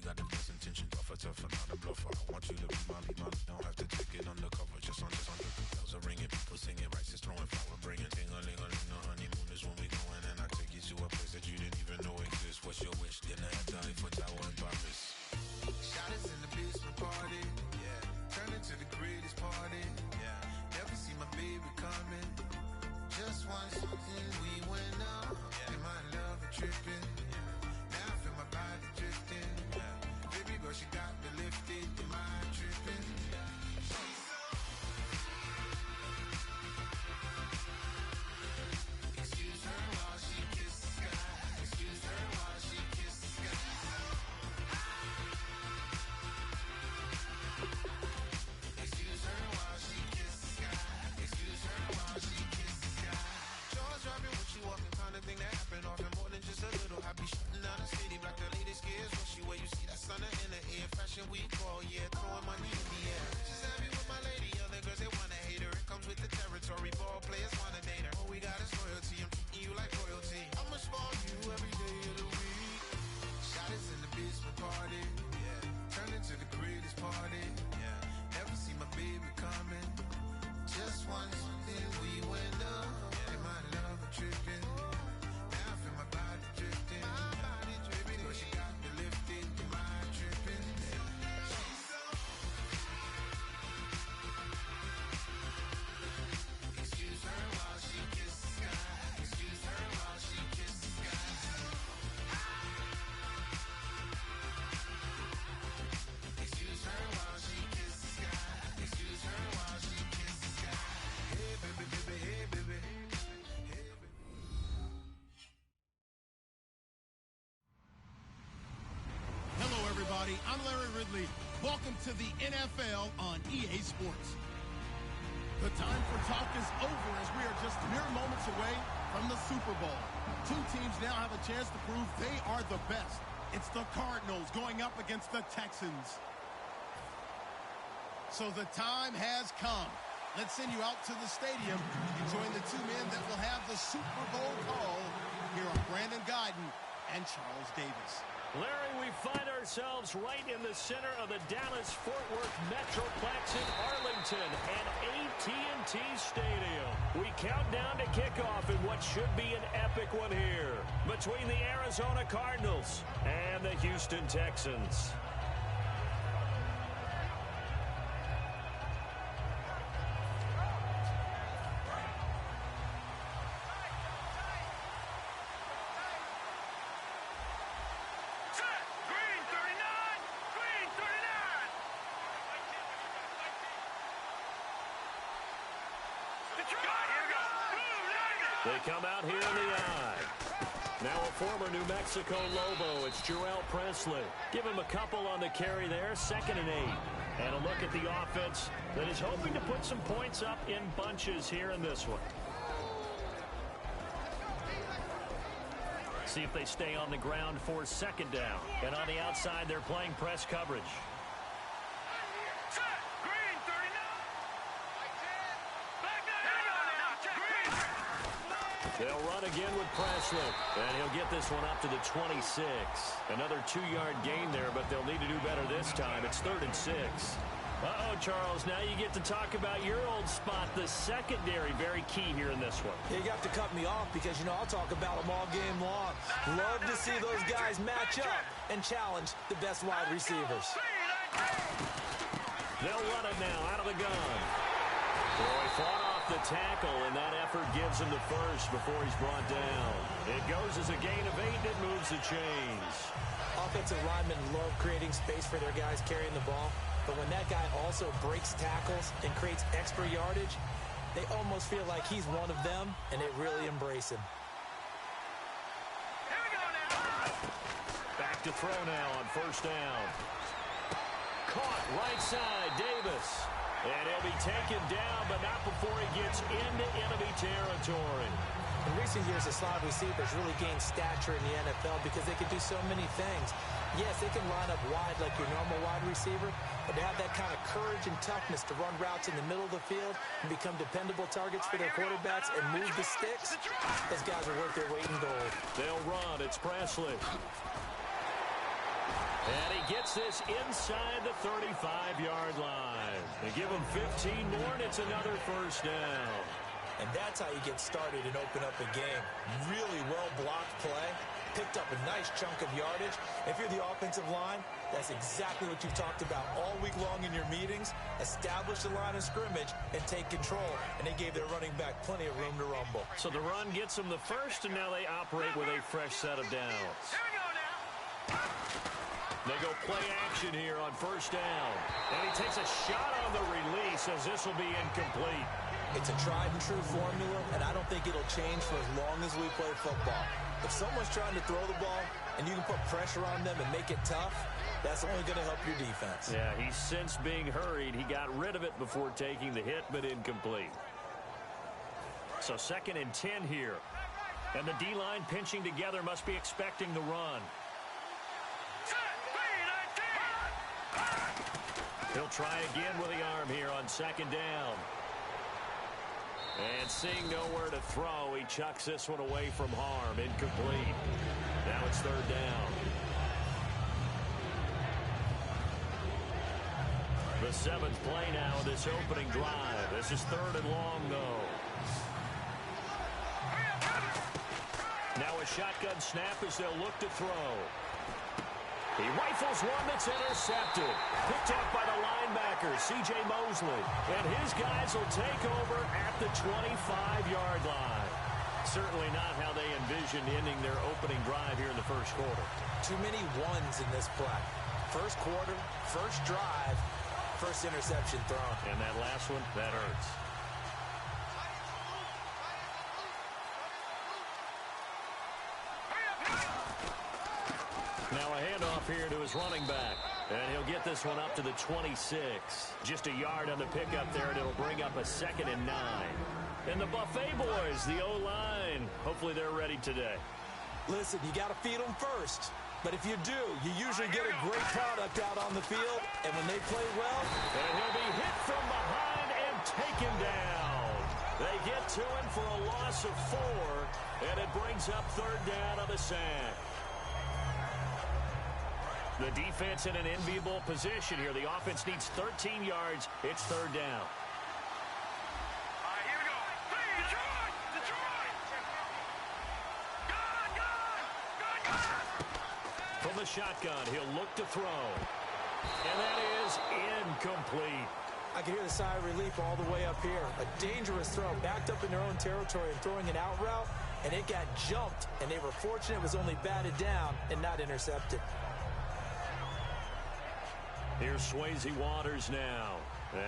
got the best intentions, offer tough, not a bluffer. I want you to be my, don't have to take it undercover. Just on the bells are ringing, people singing, rice is throwing, flower bringing. Ting-a-ling-a-ling, the honeymoon is when we going, and I take you to a place that you didn't even know exists. What's your wish? Dinner at the Eiffel Tower in Paris. Shot us in the basement party, yeah. Turn into the greatest party, yeah. Never see my baby coming. Just once, we went up, yeah. And my love a tripping, yeah. Now I feel my body drifting, yeah. Baby girl, she got me lifted, the mind tripping, yeah. Excuse her while she kisses the sky. Excuse her while she kisses the sky. Excuse her while she kisses the sky. Excuse her while she kisses the sky. Jaws dropping when she walking, kind of thing that happen often. More than just a little happy shooting down the city. Black the latest gears when she wear. You see that sun in the air. Fashion week all year, throwing money in the air. She's happy with my lady. Other girls they wanna hate her. It comes with the territory. Ball players wanna date her. All we got is loyalty. I'm treating you like royalty. I'ma spoil you every day of the week. Shot us in the basement party, yeah. Turn into the greatest party, yeah. Never see my baby coming. Just once, then we went up, yeah. And my love a tripping. Now I feel my body drifting. My body dripping. But she got me lifted, the mind tripping, yeah. Excuse her while she kisses the sky. Excuse her while she kisses the sky. Excuse her while she kisses the sky. Excuse her while she kisses the sky. Hey baby, baby, hey baby. Hey baby. Hello everybody, I'm Larry Ridley. Welcome to the NFL on EA Sports. The time for talk is over as we are just mere moments away from the Super Bowl. Two teams now have a chance to prove they are the best. It's the Cardinals going up against the Texans. So the time has come. Let's send you out to the stadium and join the two men that will have the Super Bowl call. Here are Brandon Guyton and Charles Davis. Larry, we find ourselves right in the center of the Dallas-Fort Worth Metroplex in Arlington and AT&T Stadium. We count down to kickoff in what should be an epic one here between the Arizona Cardinals and the Houston Texans. They come out here in the eye. Now a former New Mexico Lobo, it's Jarrell Presley. Give him a couple on the carry there, 2nd and 8. And a look at the offense that is hoping to put some points up in bunches here in this one. See if they stay on the ground for 2nd down. And on the outside, they're playing press coverage. They'll run again with Presley, and he'll get this one up to the 26. Another 2-yard gain there, but they'll need to do better this time. It's 3rd and 6. Uh-oh, Charles, now you get to talk about your old spot, the secondary, very key here in this one. You have to cut me off because, you know, I'll talk about them all game long. Love to see those guys match up and challenge the best wide receivers. They'll run it now out of the gun. Boy, fought off the tackle, and that effort gives him the first before he's brought down. It goes as a gain of 8, and it moves the chains. Offensive linemen love creating space for their guys carrying the ball, but when that guy also breaks tackles and creates extra yardage, they almost feel like he's one of them, and they really embrace him. Back to throw now on 1st down. Caught right side, Davis. And he'll be taken down, but not before he gets into enemy territory. In recent years, the slot receivers really gained stature in the NFL because they can do so many things. Yes, they can line up wide like your normal wide receiver, but to have that kind of courage and toughness to run routes in the middle of the field and become dependable targets for their quarterbacks and move the sticks, those guys are worth their weight in gold. They'll run. It's Presley. And he gets this inside the 35-yard line. They give him 15 more, and it's another first down. And that's how you get started and open up a game. Really well-blocked play. Picked up a nice chunk of yardage. If you're the offensive line, that's exactly what you've talked about all week long in your meetings. Establish the line of scrimmage and take control. And they gave their running back plenty of room to rumble. So the run gets them the first, and now they operate with a fresh set of downs. Here we go now. They go play action here on first down. And he takes a shot on the release as this will be incomplete. It's a tried-and-true formula, and I don't think it'll change for as long as we play football. If someone's trying to throw the ball and you can put pressure on them and make it tough, that's only going to help your defense. Yeah, he's since being hurried. He got rid of it before taking the hit, but incomplete. So 2nd and 10 here. And the D-line pinching together must be expecting the run. He'll try again with the arm here on 2nd down. And seeing nowhere to throw, he chucks this one away from harm. Incomplete. Now it's 3rd down. The 7th play now of this opening drive. This is 3rd and long, though. Now a shotgun snap as they'll look to throw. He rifles one that's intercepted. Picked up by the linebacker, C.J. Mosley. And his guys will take over at the 25-yard line. Certainly not how they envisioned ending their opening drive here in the first quarter. Too many ones in this play. First quarter, first drive, first interception thrown. And that last one, that hurts. Now a handoff here to his running back. And he'll get this one up to the 26. Just a yard on the pickup there, and it'll bring up a 2nd and 9. And the Buffet boys, the O-line, hopefully they're ready today. Listen, you got to feed them first. But if you do, you usually get a great product out on the field. And when they play well... And he'll be hit from behind and taken down. They get to him for a loss of 4. And it brings up 3rd down on the sack. The defense in an enviable position here. The offense needs 13 yards. It's 3rd down. Here we go. Detroit! Detroit! Gun! From the shotgun, he'll look to throw. And that is incomplete. I can hear the sigh of relief all the way up here. A dangerous throw, backed up in their own territory and throwing an out route, and it got jumped, and they were fortunate it was only batted down and not intercepted. Here's Swayze Waters now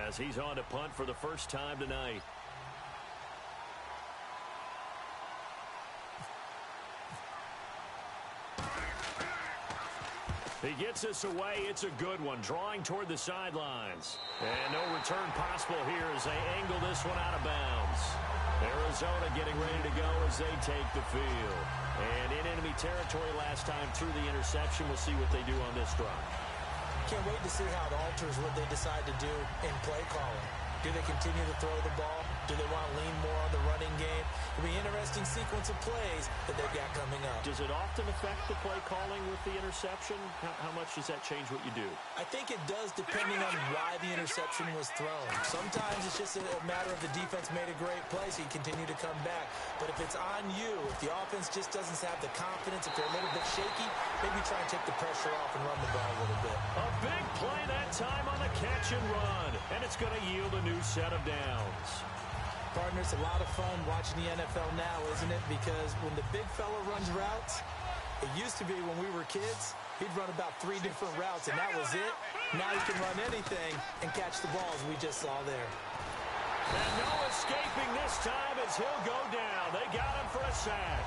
as he's on to punt for the first time tonight. He gets this away. It's a good one, drawing toward the sidelines. And no return possible here as they angle this one out of bounds. Arizona getting ready to go as they take the field. And in enemy territory last time through the interception. We'll see what they do on this drive. Can't wait to see how it alters what they decide to do in play calling. Do they continue to throw the ball? Do they want to lean more on the running game? It'll be an interesting sequence of plays that they've got coming up. Does it often affect the play calling with the interception? How much does that change what you do? I think it does depending on why the interception was thrown. Sometimes it's just a matter of the defense made a great play, so you continue to come back. But if it's on you, if the offense just doesn't have the confidence, if they're a little bit shaky, maybe try and take the pressure off and run the ball a little bit. A big play that time on the catch and run. And it's going to yield a new set of downs. Partner, it's a lot of fun watching the NFL now, isn't it? Because when the big fella runs routes, it used to be when we were kids, he'd run about 3 different routes, and that was it. Now he can run anything and catch the balls we just saw there. And no escaping this time as he'll go down. They got him for a sack.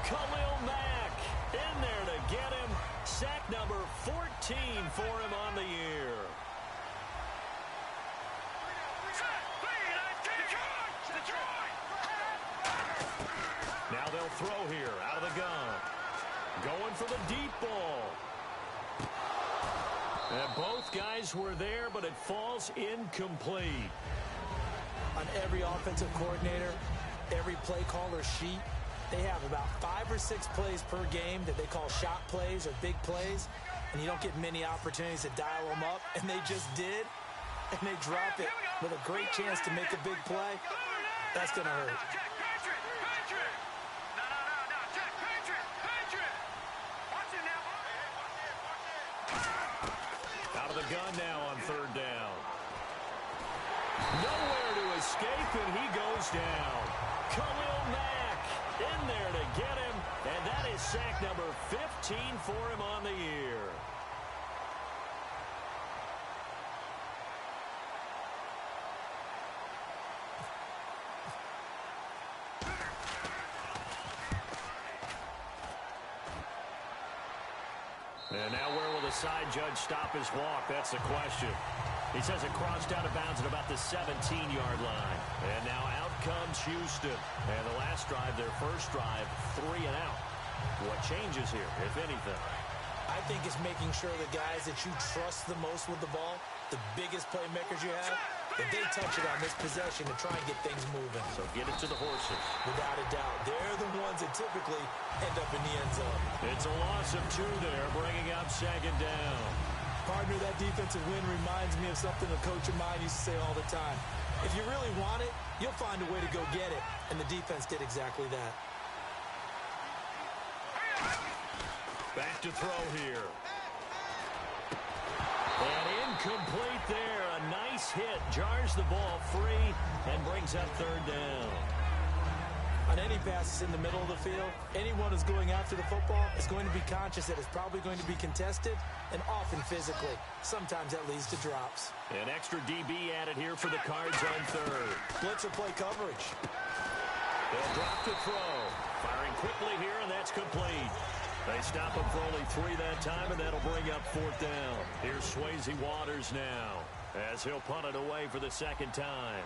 Khalil Mack in there to get him. Sack number 14 for him on the year. Now they'll throw here out of the gun. Going for the deep ball. And both guys were there, but it falls incomplete. On every offensive coordinator, every play caller sheet, they have about 5 or 6 plays per game that they call shot plays or big plays. and you don't get many opportunities to dial them up, and they just did, and they drop it with a great chance to make a big play, that's going to hurt. Out of the gun now on third down. Nowhere to escape, and he goes down. Khalil Mack in there to get him, and that is sack number 15 for him on the year. And now where will the side judge stop his walk? That's the question. He says it crossed out of bounds at about the 17-yard line. And now out comes Houston. And the last drive, their first drive, 3 and out. What changes here, if anything? I think it's making sure the guys that you trust the most with the ball, the biggest playmakers you have, that they touch it on this possession to try and get things moving. So get it to the horses. Without a doubt. They're the ones that typically end up in the end zone. It's a loss of 2 there, bringing up second down. Partner, that defensive win reminds me of something a coach of mine used to say all the time. If you really want it, you'll find a way to go get it. And the defense did exactly that. Back to throw here. And incomplete there. A nice hit. Jars the ball free and brings up third down. On any passes in the middle of the field, anyone who's going after the football is going to be conscious that it's probably going to be contested and often physically. Sometimes that leads to drops. An extra DB added here for the Cards on third. Blitzer play coverage. They'll drop to throw. Firing quickly here, and that's complete. They stop him for only 3 that time, and that'll bring up fourth down. Here's Swayze Waters now as he'll punt it away for the second time.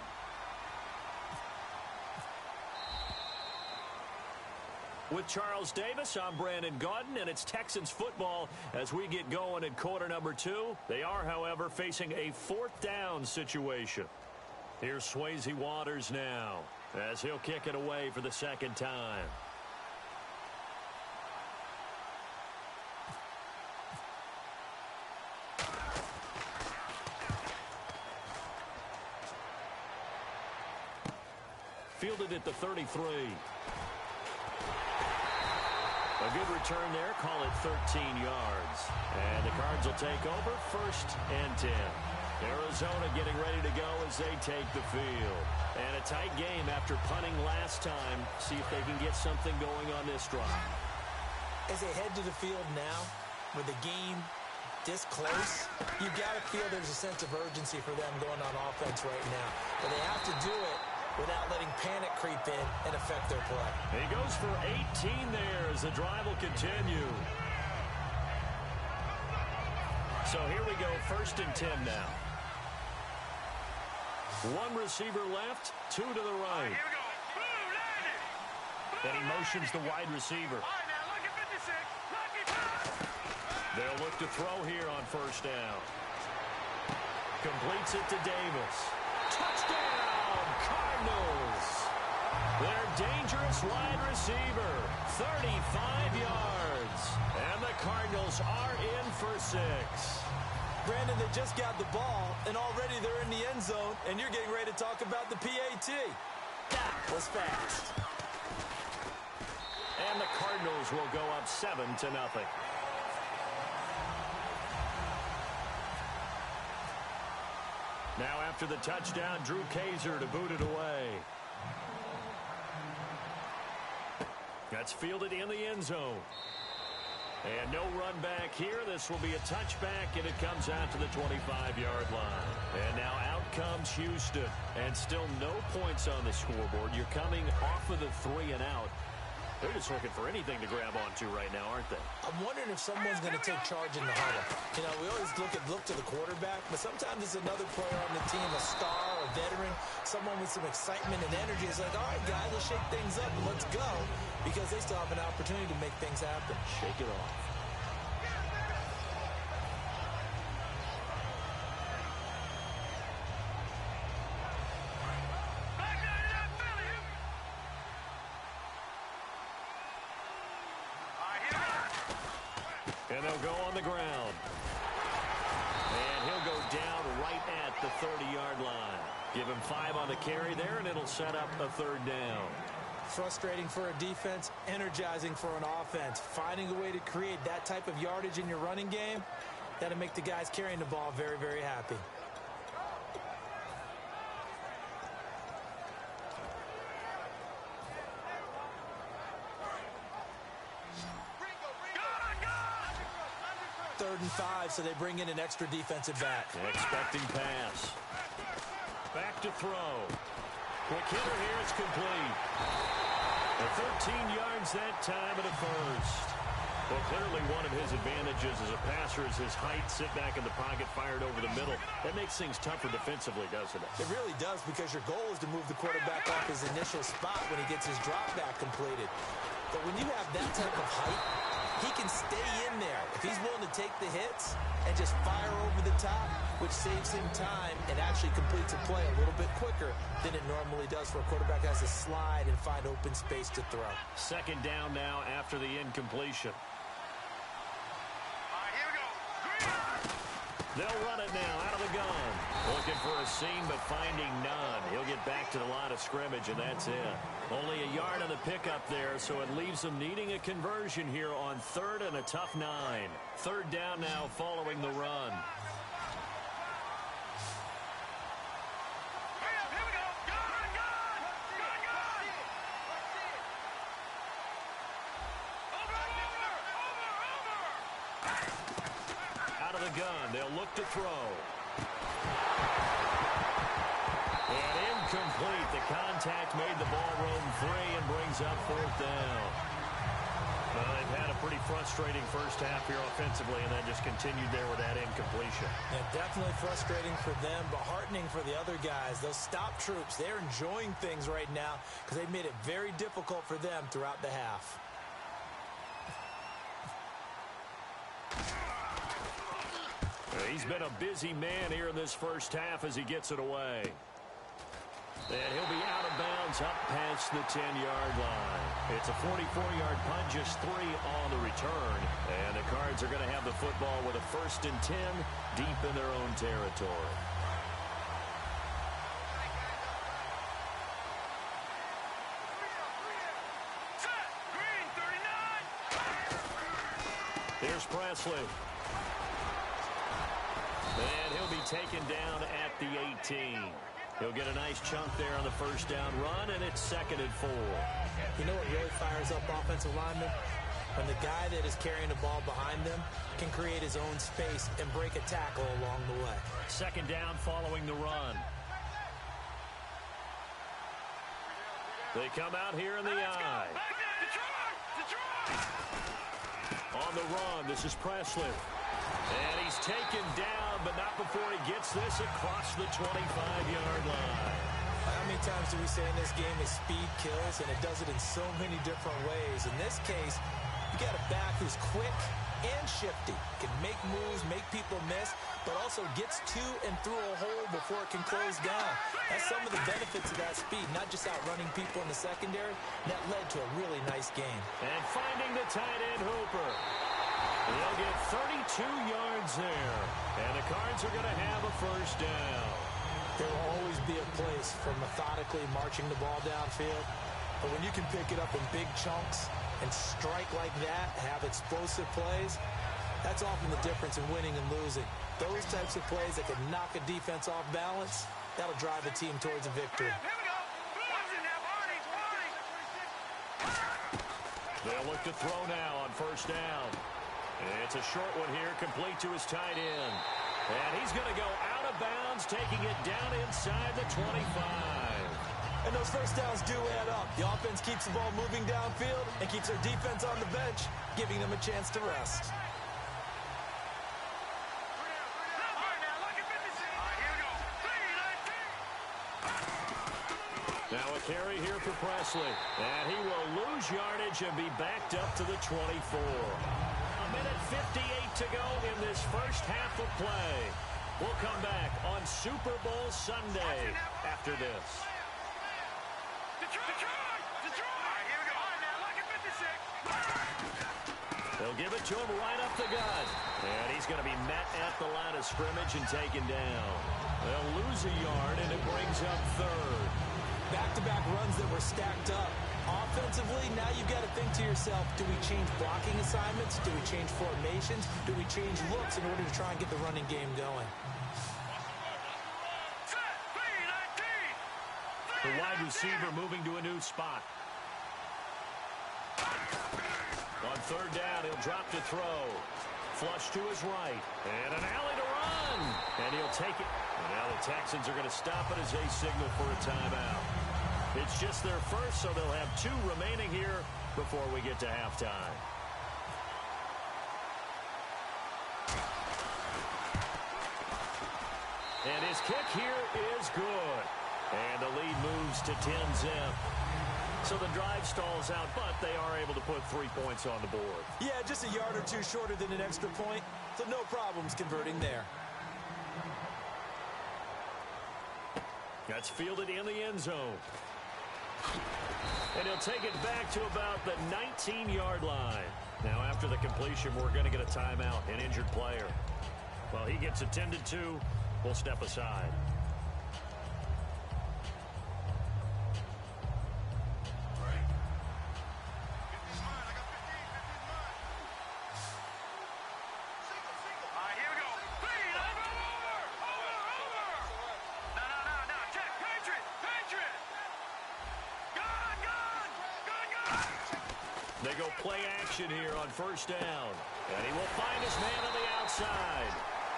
With Charles Davis, I'm Brandon Gaudin, and it's Texans football as we get going in quarter number 2. They are, however, facing a fourth down situation. Here's Swayze Waters now as he'll kick it away for the second time. Fielded at the 33. A good return there. Call it 13 yards. And the Cards will take over first and 10. Arizona getting ready to go as they take the field. And a tight game after punting last time. See if they can get something going on this drive. As they head to the field now, with the game this close, you got to feel there's a sense of urgency for them going on offense right now. But they have to do it without letting panic creep in and affect their play. He goes for 18 there as the drive will continue. So here we go, first and 10 now. 1 receiver left, 2 to the right. And he motions the wide receiver. They'll look to throw here on first down. Completes it to Davis. Touchdown, Cardinals. Their dangerous wide receiver, 35 yards. And the Cardinals are in for 6. Brandon, they just got the ball, and already they're in the end zone, and you're getting ready to talk about the PAT. That was fast. And the Cardinals will go up 7-0. Now after the touchdown, Drew Kaiser to boot it away. That's fielded in the end zone. And no run back here. This will be a touchback, and it comes out to the 25-yard line. And now out comes Houston. And still no points on the scoreboard. You're coming off of the 3 and out. They're just looking for anything to grab onto right now, aren't they? I'm wondering if someone's going to take charge in the huddle. You know, we always look to the quarterback, but sometimes it's another player on the team, a star, a veteran, someone with some excitement and energy. It's like, all right, guys, let's shake things up and let's go, because they still have an opportunity to make things happen. Shake it off. And they'll go on the ground. right at the 30-yard line. Give him 5 on the carry there, and it'll set up a 3rd down. Frustrating for a defense, energizing for an offense. Finding a way to create that type of yardage in your running game, that'll make the guys carrying the ball very, very happy. Third and 5, so they bring in an extra defensive back. Expecting pass. Back to throw. Quick hitter here, it's complete. 13 yards that time and a first. Well, clearly one of his advantages as a passer is his height. Sit back in the pocket, fired over the middle. That makes things tougher defensively, doesn't it? It really does, because your goal is to move the quarterback off his initial spot when he gets his drop back completed. But when you have that type of height, he can stay in there. If he's willing to take the hits and just fire over the top, which saves him time and actually completes a play a little bit quicker than it normally does for a quarterback that has to slide and find open space to throw. 2nd down now after the incompletion. They'll run it now out of the gun. Looking for a seam, but finding none. He'll get back to the line of scrimmage, and that's it. Only a yard on the pickup there, so it leaves them needing a conversion here on 3rd and a tough 9. 3rd down now following the run. Gun. They'll look to throw. And incomplete. The contact made the ball roam free and brings up 4th down. Well, they've had a pretty frustrating first half here offensively, and then just continued there with that incompletion. Yeah, definitely frustrating for them, but heartening for the other guys. Those stop troops, they're enjoying things right now because they've made it very difficult for them throughout the half. He's been a busy man here in this first half as he gets it away. And he'll be out of bounds up past the 10-yard line. It's a 44-yard punt, just 3 on the return. And the Cards are going to have the football with a 1st and 10 deep in their own territory. Here's Presley. And he'll be taken down at the 18. He'll get a nice chunk there on the 1st down run, and it's 2nd and 4. You know what really fires up offensive linemen? When the guy that is carrying the ball behind them can create his own space and break a tackle along the way. 2nd down following the run. They come out here in the eye. On the run, this is Presley. And he's taken down, but not before he gets this across the 25-yard line. How many times do we say in this game is speed kills, and it does it in so many different ways. In this case, you got a back who's quick and shifty, can make moves, make people miss, but also gets to and through a hole before it can close down. That's some of the benefits of that speed, not just outrunning people in the secondary. That led to a really nice game. And finding the tight end, Hooper. They'll get 32 yards there, and the Cards are going to have a 1st down. There will always be a place for methodically marching the ball downfield, but when you can pick it up in big chunks and strike like that, have explosive plays, that's often the difference in winning and losing. Those types of plays that can knock a defense off balance, that'll drive a team towards a victory. They'll look to throw now on 1st down. It's a short one here, complete to his tight end. And he's going to go out of bounds, taking it down inside the 25. And those 1st downs do add up. The offense keeps the ball moving downfield and keeps their defense on the bench, giving them a chance to rest. Now a carry here for Presley. And he will lose yardage and be backed up to the 24. A minute 58 to go in this first half of play. We'll come back on Super Bowl Sunday after this. They'll give it to him right up the gut. And he's going to be met at the line of scrimmage and taken down. They'll lose a yard, and it brings up third. Back-to-back runs that were stacked up. Offensively, now you've got to think to yourself, do we change blocking assignments? Do we change formations? Do we change looks in order to try and get the running game going? The wide receiver moving to a new spot. On third down, he'll drop to throw. Flush to his right. And an alley to run. And he'll take it. And now the Texans are going to stop it as they signal for a timeout. It's just their first, so they'll have 2 remaining here before we get to halftime. And his kick here is good. And the lead moves to 10-zip. So the drive stalls out, but they are able to put 3 points on the board. Yeah, just a yard or 2 shorter than an extra point, so no problems converting there. That's fielded in the end zone. And he'll take it back to about the 19-yard line. Now, after the completion, we're going to get a timeout, an injured player. While he gets attended to, we'll step aside. They go play action here on first down. And he will find his man on the outside.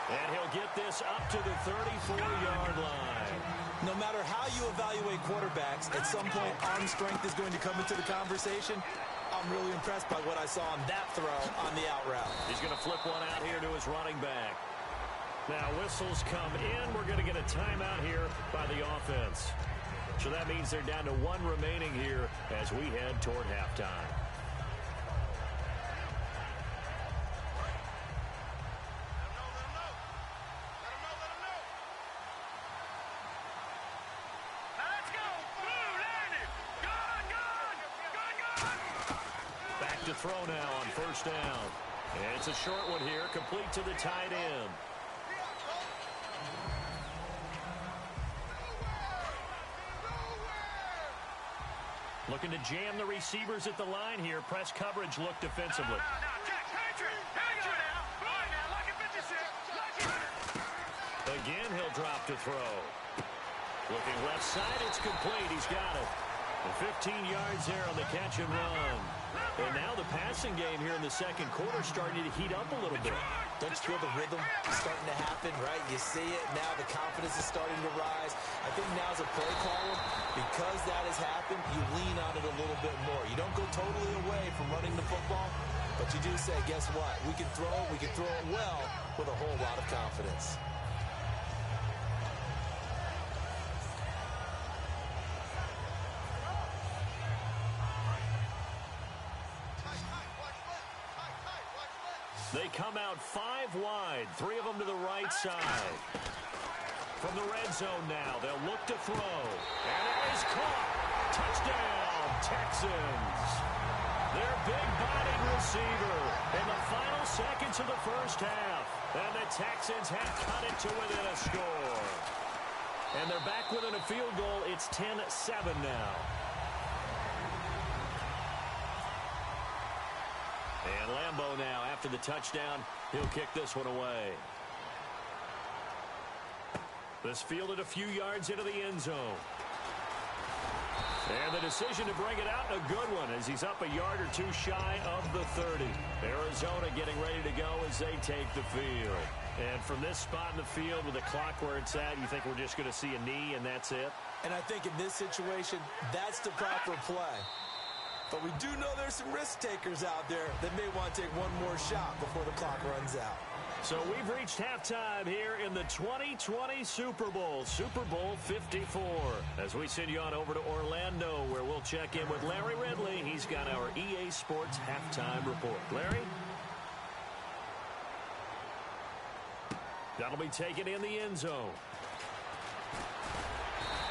And he'll get this up to the 34-yard line. No matter how you evaluate quarterbacks, at some point arm strength is going to come into the conversation. I'm really impressed by what I saw on that throw on the out route. He's going to flip one out here to his running back. Now whistles come in. We're going to get a timeout here by the offense. So that means they're down to 1 remaining here as we head toward halftime. To throw now on first down. And it's a short one here, complete to the tight end. Looking to jam the receivers at the line here. Press coverage look defensively. Again, he'll drop to throw. Looking left side, it's complete. He's got it. And 15 yards there on the catch and run. And now the passing game here in the second quarter starting to heat up a little bit. Don't you feel the rhythm starting to happen, right? You see it now. The confidence is starting to rise. I think now's a play caller. Because that has happened, you lean on it a little bit more. You don't go totally away from running the football, but you do say, guess what? We can throw it well with a whole lot of confidence. They come out 5 wide, 3 of them to the right side. From the red zone now, they'll look to throw. And it is caught. Touchdown, Texans. Their big-bodied receiver in the final seconds of the first half. And the Texans have cut it to within a score. And they're back within a field goal. It's 10-7 now. And Lambeau now, after the touchdown, he'll kick this one away. This fielded a few yards into the end zone. And the decision to bring it out, a good one, as he's up a yard or 2 shy of the 30. Arizona getting ready to go as they take the field. And from this spot in the field with the clock where it's at, you think we're just going to see a knee and that's it? And I think in this situation, that's the proper play. But we do know there's some risk takers out there that may want to take one more shot before the clock runs out. So we've reached halftime here in the 2020 Super Bowl, Super Bowl 54. As we send you on over to Orlando, where we'll check in with Larry Ridley. He's got our EA Sports halftime report. Larry? That'll be taken in the end zone.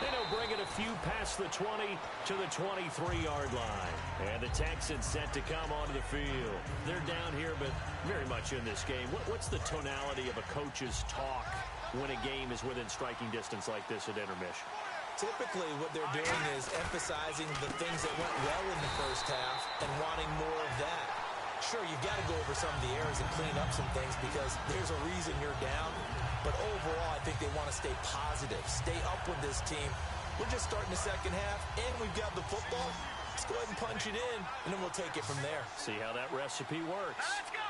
And he'll bring it a few past the 20 to the 23-yard line. And the Texans set to come onto the field. They're down here, but very much in this game. What's the tonality of a coach's talk when a game is within striking distance like this at intermission? Typically, what they're doing is emphasizing the things that went well in the first half and wanting more of that. Sure, you've got to go over some of the errors and clean up some things because there's a reason you're down. But overall, I think they want to stay positive, stay up with this team. We're just starting the second half, and we've got the football. Let's go ahead and punch it in, and then we'll take it from there. See how that recipe works. Let's go.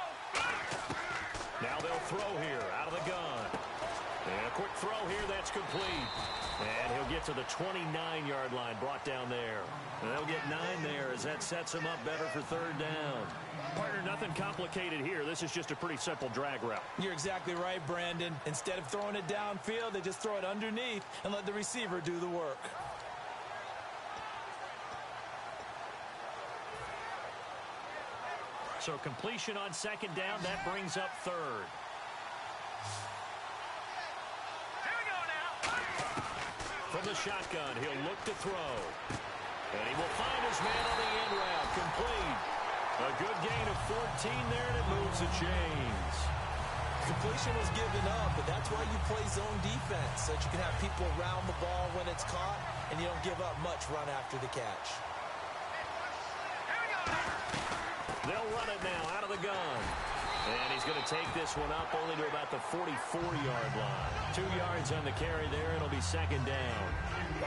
Now they'll throw here out of the gun. And a quick throw here, that's complete. And he'll get to the 29-yard line, brought down there. And they'll get 9 there as that sets him up better for third down. Partner, nothing complicated here. This is just a pretty simple drag route. You're exactly right, Brandon. Instead of throwing it downfield, they just throw it underneath and let the receiver do the work. So completion on second down, that brings up third. From the shotgun, he'll look to throw. And he will find his man on the end route. Complete. A good gain of 14 there, and it moves the chains. Completion was given up, but that's why you play zone defense, so that you can have people around the ball when it's caught, and you don't give up much run after the catch. They'll run it now out of the gun. And he's going to take this one up only to about the 44-yard line. 2 yards on the carry there. It'll be second down.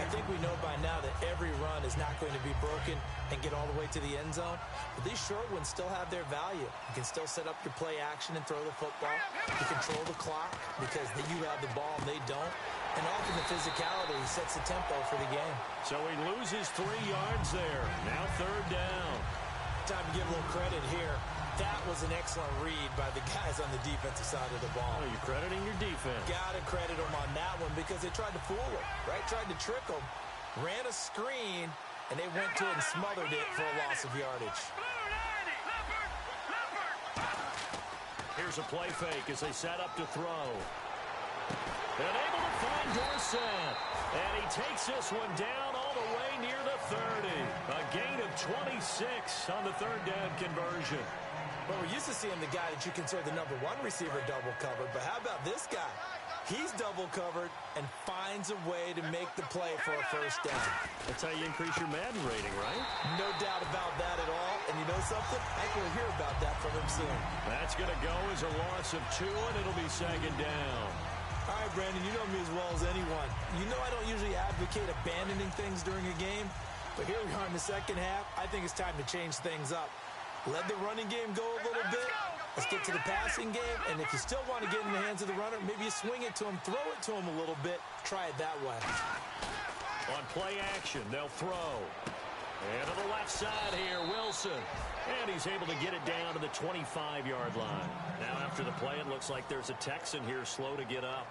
I think we know by now that every run is not going to be broken and get all the way to the end zone. But these short ones still have their value. You can still set up your play action and throw the football. You control the clock because you have the ball and they don't. And often the physicality sets the tempo for the game. So he loses 3 yards there. Now third down. Time to give a little credit here. That was an excellent read by the guys on the defensive side of the ball. Oh, you're crediting your defense. Got to credit them on that one because they tried to fool them, right? Tried to trick them. Ran a screen, and they went to it and smothered it for a loss of yardage. Here's a play fake as they set up to throw. And able to find Dorsett. And he takes this one down all the way near the 30. A gain of 26 on the third down conversion. Well, we're used to seeing the guy that you consider the #1 receiver double covered, but how about this guy? He's double covered and finds a way to make the play for a first down. That's how you increase your Madden rating, right? No doubt about that at all. And you know something? I think we'll hear about that from him soon. That's going to go as a loss of 2, and it'll be second down. All right, Brandon, you know me as well as anyone. You know I don't usually advocate abandoning things during a game, but here we are in the second half. I think it's time to change things up. Let the running game go a little bit. Let's get to the passing game. And if you still want to get in the hands of the runner, maybe you swing it to him, throw it to him a little bit. Try it that way. On play action, they'll throw. And to the left side here, Wilson. And he's able to get it down to the 25-yard line. Now after the play, it looks like there's a Texan here slow to get up.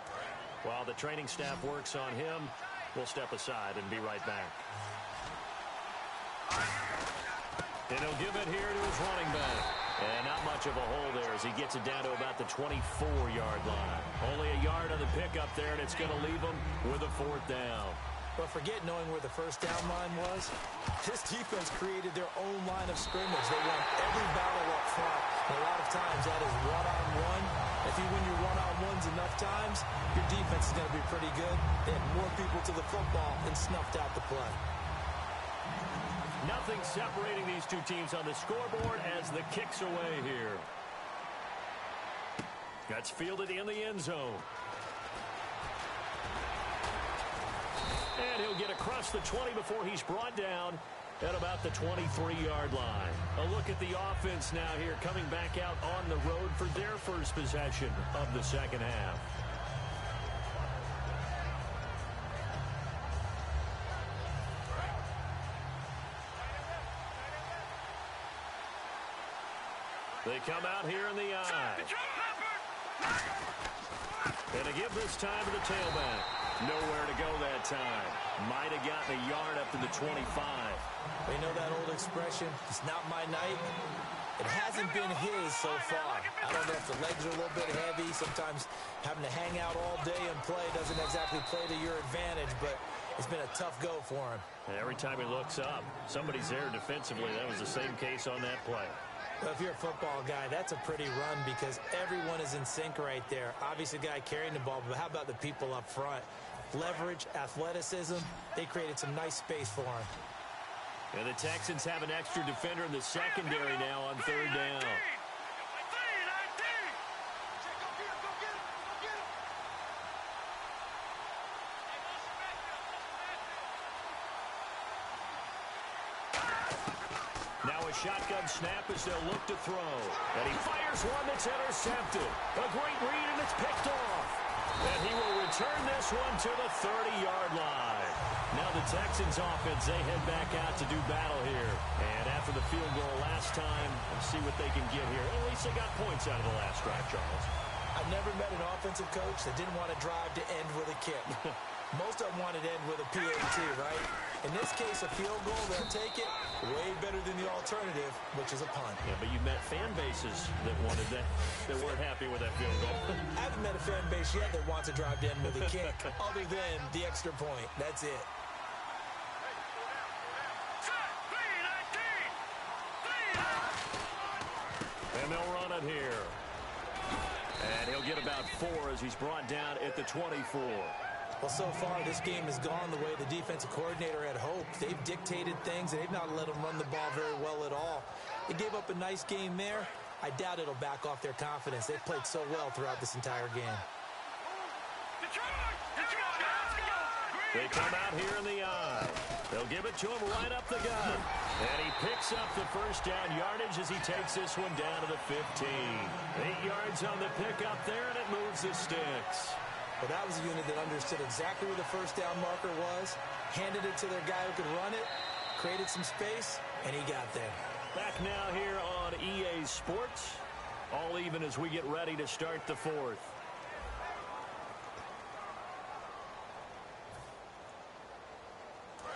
While the training staff works on him, we'll step aside and be right back. And he'll give it here to his running back. And not much of a hole there as he gets it down to about the 24-yard line. Only a yard on the pickup there, and it's going to leave him with a fourth down. But forget knowing where the first down line was. This defense created their own line of scrimmage. They won every battle up front. And a lot of times that is one-on-one. If you win your one-on-ones enough times, your defense is going to be pretty good. They had more people to the football and snuffed out the play. Nothing separating these two teams on the scoreboard as the kick's away here. That's fielded in the end zone. And he'll get across the 20 before he's brought down at about the 23-yard line. A look at the offense now here, coming back out on the road for their first possession of the second half. They come out here in the eye. And to give this time to the tailback. Nowhere to go that time. Might have gotten a yard up to the 25. We know that old expression, it's not my night. It hasn't been his so far. I don't know if the legs are a little bit heavy. Sometimes having to hang out all day and play doesn't exactly play to your advantage, but It's been a tough go for him. And every time he looks up, somebody's there defensively. That was the same case on that play. Well, if you're a football guy, that's a pretty run because everyone is in sync right there. Obviously, the guy carrying the ball, but how about the people up front? Leverage, athleticism, they created some nice space for him. And the Texans have an extra defender in the secondary now on third down. Now a shotgun snap as they'll look to throw. And he fires one that's intercepted. A great read, and it's picked off. And he will return this one to the 30-yard line. Now the Texans offense, they head back out to do battle here. And after the field goal last time, let's see what they can get here. At least they got points out of the last drive, Charles. I've never met an offensive coach that didn't want to drive to end with a kick. Most of them wanted to end with a PAT, right? In this case, a field goal, they'll take it. Way better than the alternative, which is a punt. Yeah, but you met fan bases that wanted that weren't happy with that field goal. I haven't met a fan base yet that wants to drive to end with a kick, other than the extra point. That's it. And they'll run it here. And he'll get about 4 as he's brought down at the 24. Well, so far, this game has gone the way the defensive coordinator had hoped. They've dictated things. They've not let them run the ball very well at all. They gave up a nice game there. I doubt it'll back off their confidence. They've played so well throughout this entire game. They come out here in the eye. They'll give it to him right up the gut. And he picks up the first down yardage as he takes this one down to the 15. 8 yards on the pickup there, and it moves the sticks. Well, that was a unit that understood exactly where the first down marker was, handed it to their guy who could run it, created some space, and he got there. Back now here on EA Sports. All even as we get ready to start the fourth.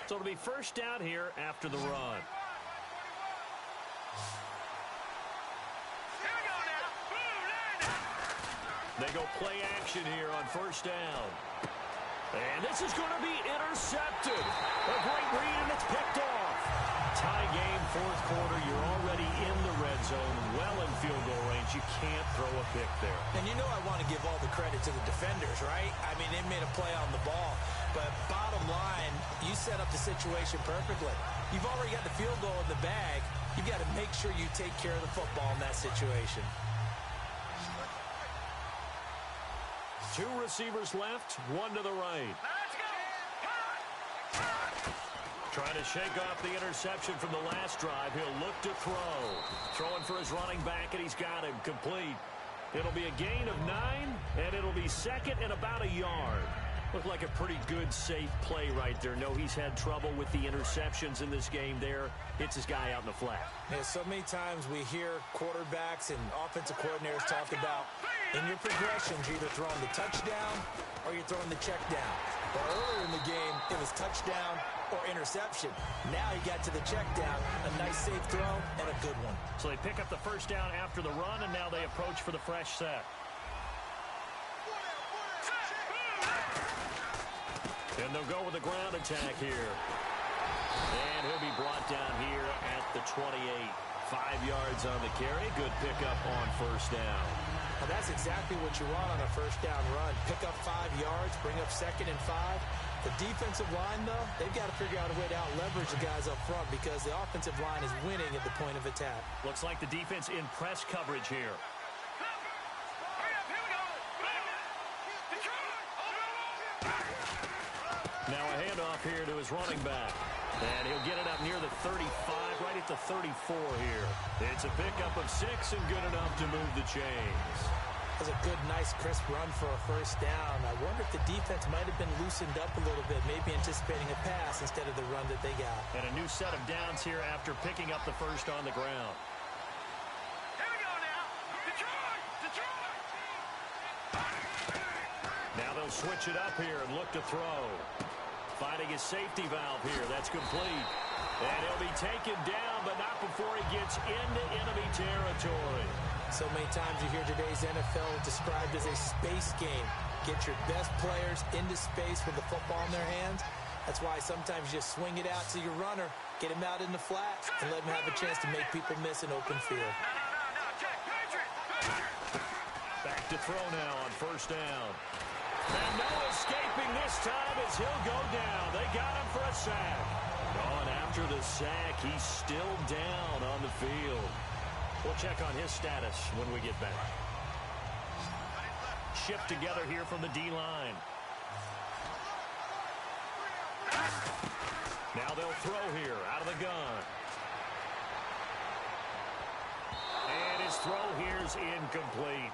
So it'll be first down here after the run. They go play action here on first down. And this is going to be intercepted. A great read, and it's picked off. Tie game, fourth quarter. You're already in the red zone, well in field goal range. You can't throw a pick there. And you know I want to give all the credit to the defenders, right? I mean, they made a play on the ball. But bottom line, you set up the situation perfectly. You've already got the field goal in the bag. You've got to make sure you take care of the football in that situation. 2 receivers left, 1 to the right. Trying to shake off the interception from the last drive. He'll look to throw. Throwing for his running back, and he's got him complete. It'll be a gain of 9, and it'll be second and about a yard. Looked like a pretty good, safe play right there. No, he's had trouble with the interceptions in this game there. Hits his guy out in the flat. Yeah, so many times we hear quarterbacks and offensive coordinators talk about in your progressions, you're either throwing the touchdown or you're throwing the check down. But earlier in the game, it was touchdown or interception. Now he got to the check down, a nice safe throw, and a good one. So they pick up the first down after the run, and now they approach for the fresh set. And they'll go with the ground attack here. And he'll be brought down here at the 28. 5 yards on the carry. Good pickup on first down. Well, that's exactly what you want on a first down run. Pick up 5 yards, bring up 2nd and 5. The defensive line, though, they've got to figure out a way to out-leverage the guys up front because the offensive line is winning at the point of attack. Looks like the defense in press coverage here. Now a handoff here to his running back. And he'll get it up near the 35, right at the 34 here. It's a pickup of 6 and good enough to move the chains. That was a good, nice, crisp run for a first down. I wonder if the defense might have been loosened up a little bit, maybe anticipating a pass instead of the run that they got. And a new set of downs here after picking up the first on the ground. Here we go now. Detroit! Detroit! Now they'll switch it up here and look to throw. Finding his safety valve here. That's complete. And he'll be taken down, but not before he gets into enemy territory. So many times you hear today's NFL described as a space game. Get your best players into space with the football in their hands, That's why sometimes you just swing it out to your runner, get him out in the flat, and let him have a chance to make people miss an open field. Back to throw now on first down. And no escaping this time as he'll go down. They got him for a sack. On after the sack, he's still down on the field. We'll check on his status when we get back. Shift together here from the D-line. Now they'll throw here out of the gun. And his throw here's incomplete.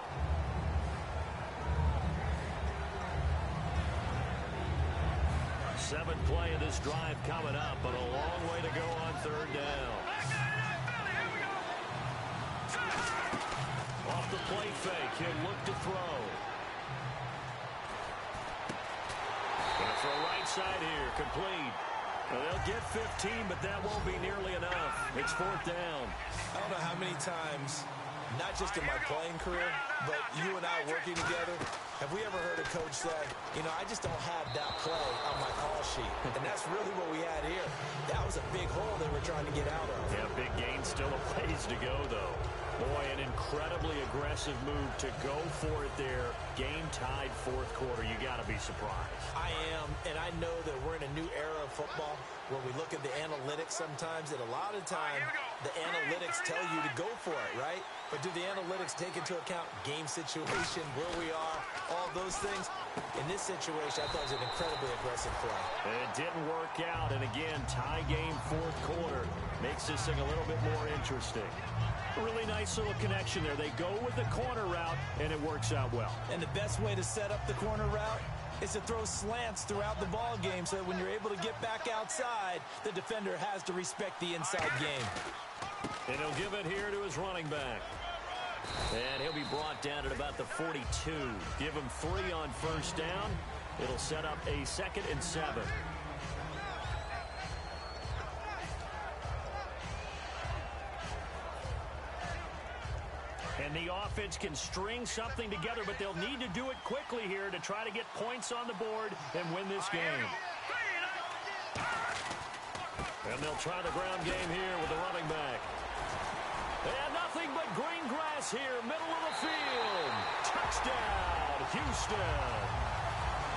Seventh play of this drive coming up, but a long way to go on third down. Off the play fake, he'll look to throw. Gonna throw right side here, complete. Well, they'll get 15, but that won't be nearly enough. It's fourth down. I don't know how many times, not just in my playing career, but you and I working together, have we ever heard a coach say, you know, I just don't have that play on my call sheet. And that's really what we had here. That was a big hole they were trying to get out of. Yeah, big gain, still a ways to go, though. Boy, an incredibly aggressive move to go for it there. Game-tied fourth quarter. You got to be surprised. I am, and I know that we're in a new era of football where we look at the analytics sometimes, and a lot of time the analytics tell you to go for it, right? But do the analytics take into account game situation, where we are, all those things? In this situation, I thought it was an incredibly aggressive play. And it didn't work out, and again, tie game fourth quarter makes this thing a little bit more interesting. Really nice little connection there. They go with the corner route, and it works out well. And the best way to set up the corner route is to throw slants throughout the ball game so that when you're able to get back outside, the defender has to respect the inside game. And he'll give it here to his running back. And he'll be brought down at about the 42. Give him 3 on first down. It'll set up a 2nd and 7. And the offense can string something together, but they'll need to do it quickly here to try to get points on the board and win this game. And they'll try the ground game here with the running back. And nothing but green grass here, middle of the field. Touchdown, Houston.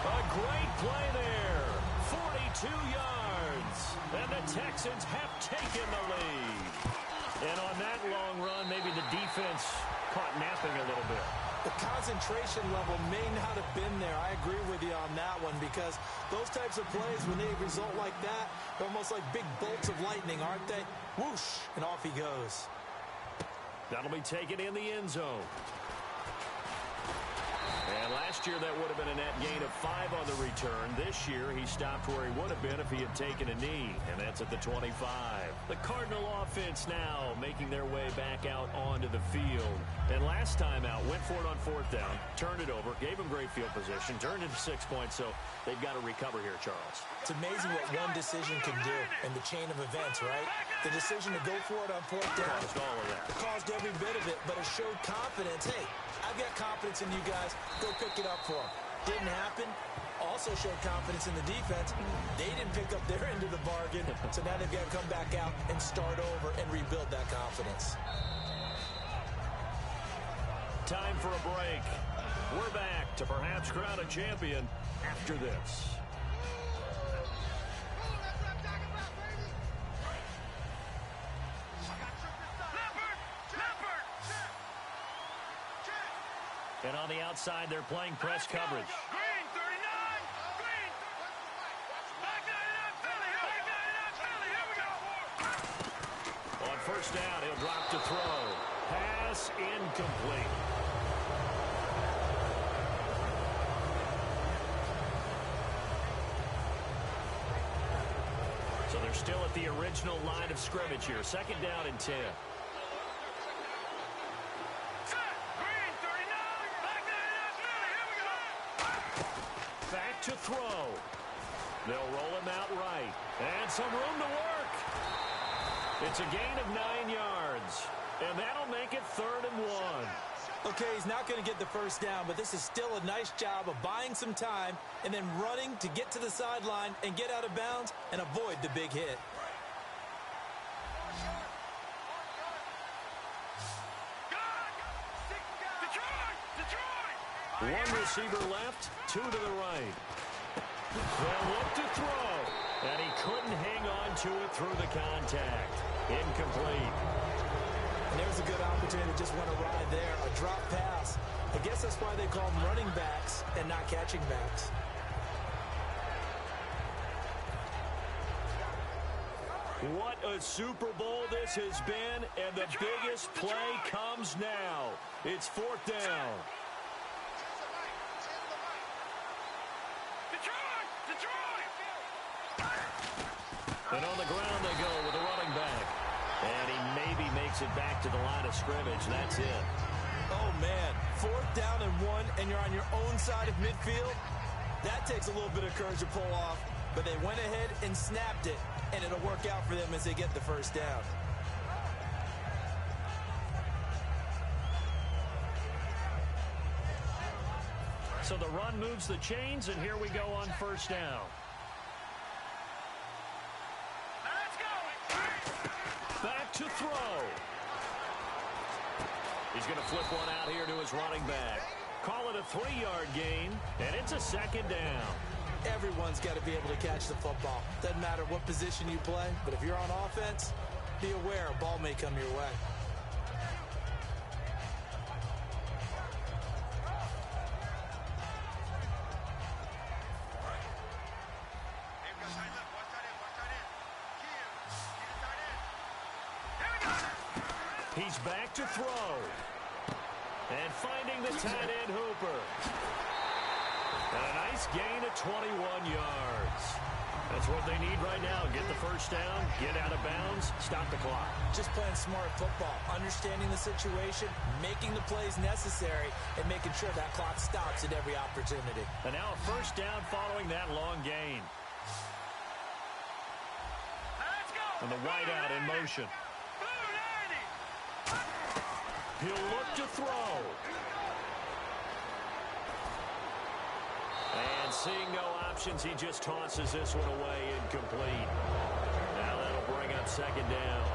A great play there. 42 yards. And the Texans have taken the lead. And on that long run, maybe the defense caught napping a little bit. The concentration level may not have been there. I agree with you on that one because those types of plays, when they result like that, they're almost like big bolts of lightning, aren't they? Whoosh, and off he goes. That'll be taken in the end zone. And last year, that would have been a net gain of 5 on the return. This year, he stopped where he would have been if he had taken a knee, and that's at the 25. The Cardinal offense now making their way back out onto the field. And last time out, went for it on fourth down, turned it over, gave him great field position, turned it to 6 points, so they've got to recover here, Charles. It's amazing what one decision can do in the chain of events, right? The decision to go for it on fourth down caused all of that. Caused every bit of it, but it showed confidence. Hey, I've got confidence in you guys. Go pick it up for them. Didn't happen. Also showed confidence in the defense. They didn't pick up their end of the bargain, so now they've got to come back out and start over and rebuild that confidence. Time for a break. We're back to perhaps crown a champion after this. And on the outside, they're playing press coverage. Green, 39. Green. Back 99, Philly. Back 99, Philly. Here we go. On first down, he'll drop to throw. Pass incomplete. So they're still at the original line of scrimmage here. 2nd down and 10. To throw. They'll roll him out right. And some room to work. It's a gain of 9 yards, and that'll make it 3rd and 1. Okay, he's not going to get the first down, but this is still a nice job of buying some time and then running to get to the sideline and get out of bounds and avoid the big hit. One receiver left, 2 to the right. They'll look to throw, and he couldn't hang on to it through the contact. Incomplete. And there's a good opportunity. Just went a ride there, a drop pass. I guess that's why they call them running backs and not catching backs. What a Super Bowl this has been, and the biggest play comes now. It's 4th down. And on the ground they go with a running back. And he maybe makes it back to the line of scrimmage. That's it. Oh, man. 4th down and 1, and you're on your own side of midfield. That takes a little bit of courage to pull off. But they went ahead and snapped it, and it'll work out for them as they get the first down. So the run moves the chains, and here we go on 1st down. Back to throw. He's going to flip one out here to his running back. Call it a 3-yard gain, and it's a 2nd down. Everyone's got to be able to catch the football. Doesn't matter what position you play, but if you're on offense, be aware a ball may come your way. He's back to throw. And finding the tight end Hooper. And a nice gain of 21 yards. That's what they need right now. Get the first down, get out of bounds, stop the clock. Just playing smart football, understanding the situation, making the plays necessary, and making sure that clock stops at every opportunity. And now a first down following that long gain. And the wideout in motion. He'll look to throw. And seeing no options, he just tosses this one away, incomplete. Now that'll bring up 2nd down.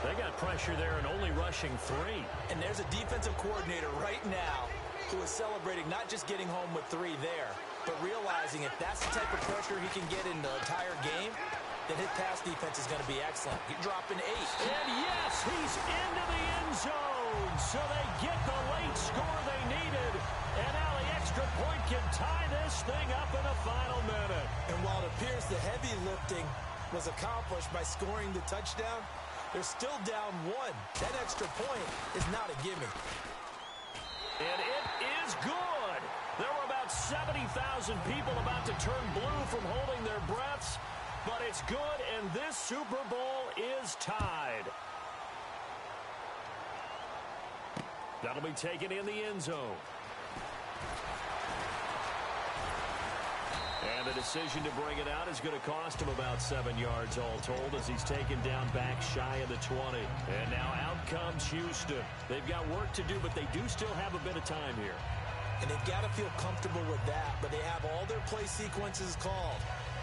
They got pressure there and only rushing 3. And there's a defensive coordinator right now who is celebrating not just getting home with 3 there, but realizing if that's the type of pressure he can get in the entire game, then his pass defense is going to be excellent. He's dropping 8. And yes, he's into the end zone. So they get the late score they needed. And now the extra point can tie this thing up in the final minute. And while it appears the heavy lifting was accomplished by scoring the touchdown, they're still down 1. That extra point is not a gimme. And it is good. There were about 70,000 people about to turn blue from holding their breaths. But it's good, and this Super Bowl is tied. That'll be taken in the end zone. And the decision to bring it out is going to cost him about 7 yards all told as he's taken down back shy of the 20. And now out comes Houston. They've got work to do, but they do still have a bit of time here. And they've got to feel comfortable with that, but they have all their play sequences called.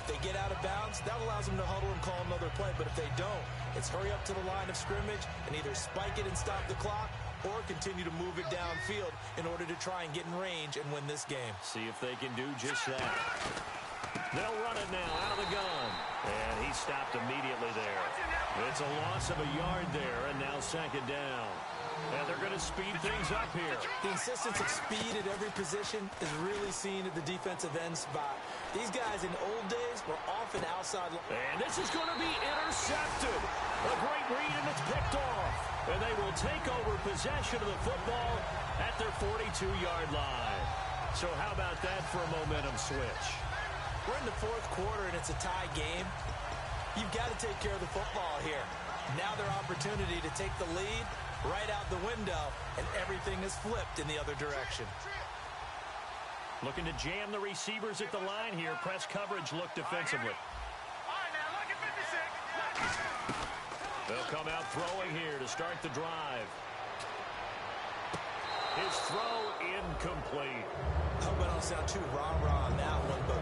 If they get out of bounds, that allows them to huddle and call another play. But if they don't, it's hurry up to the line of scrimmage and either spike it and stop the clock or continue to move it downfield in order to try and get in range and win this game. See if they can do just that. They'll run it now out of the gun. And he stopped immediately there. It's a loss of a yard there, and now 2nd down. And they're going to speed things up here. The insistence of speed at every position is really seen at the defensive end spot. These guys in old days were often outside. And this is going to be intercepted. A great read, and it's picked off. And they will take over possession of the football at their 42-yard line. So how about that for a momentum switch? We're in the 4th quarter, and it's a tie game. You've got to take care of the football here. Now their opportunity to take the lead right out the window, and everything is flipped in the other direction. Looking to jam the receivers at the line here. Press coverage look defensively. All right, now look at 56. The They'll come out throwing here to start the drive. His throw incomplete. I hope I don't sound too rah-rah on that one, but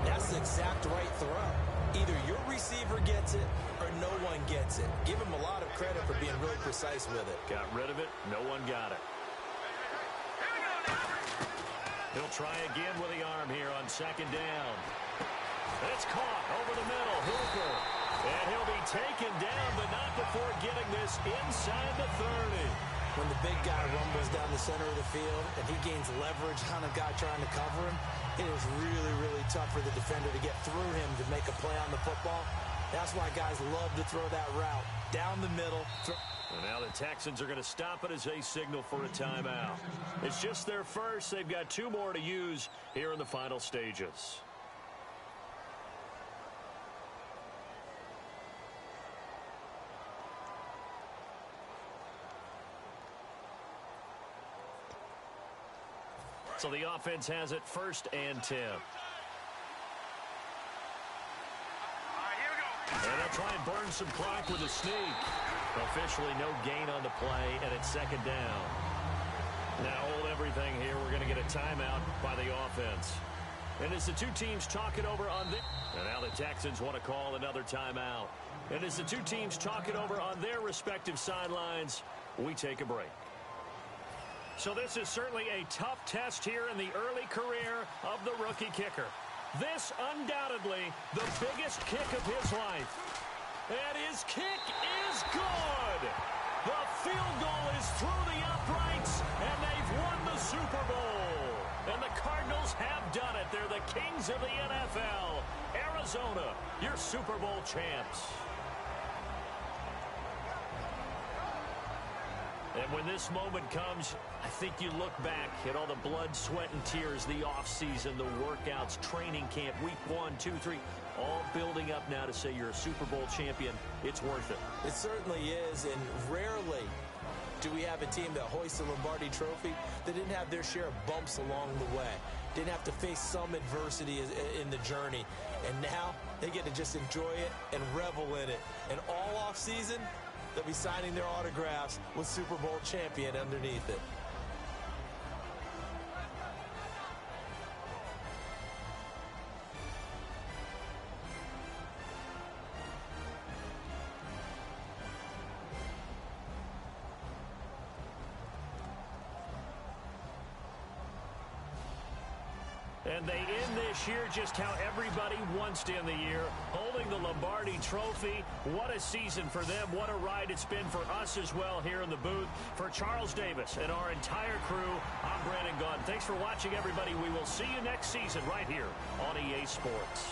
that's the exact right throw. Either your receiver gets it or no one gets it. Give him a lot of credit for being really precise with it. Got rid of it. No one got it. He'll try again with the arm here on second down. It's caught over the middle. Hooper. And he'll be taken down, but not before getting this inside the 30. When the big guy rumbles down the center of the field and he gains leverage on a guy trying to cover him, it is really, really tough for the defender to get through him to make a play on the football. That's why guys love to throw that route down the middle. And now the Texans are going to stop it as they signal for a timeout. It's just their first. They've got 2 more to use here in the final stages. So the offense has it 1st and 10. And they'll try and burn some clock with a sneak. Officially no gain on the play, and it's 2nd down. Now hold everything here. We're going to get a timeout by the offense. And as the 2 teams talk it over on this. And now the Texans want to call another timeout. And as the 2 teams talk it over on their respective sidelines, we take a break. So this is certainly a tough test here in the early career of the rookie kicker. This undoubtedly the biggest kick of his life. And his kick is good. The field goal is through the uprights, and they've won the Super Bowl. And the Cardinals have done it. They're the kings of the NFL. Arizona, your Super Bowl champs. And when this moment comes, I think you look back at all the blood, sweat, and tears, the offseason, the workouts, training camp, week 1, 2, 3, all building up now to say you're a Super Bowl champion. It's worth it. It certainly is, and rarely do we have a team that hoists the Lombardi Trophy that didn't have their share of bumps along the way, didn't have to face some adversity in the journey, and now they get to just enjoy it and revel in it. And all offseason, they'll be signing their autographs with Super Bowl champion underneath it. And they end this year just how everybody wants to end the year, holding the Lombardi Trophy. What a season for them. What a ride it's been for us as well here in the booth. For Charles Davis and our entire crew, I'm Brandon Gaudin. Thanks for watching, everybody. We will see you next season right here on EA Sports.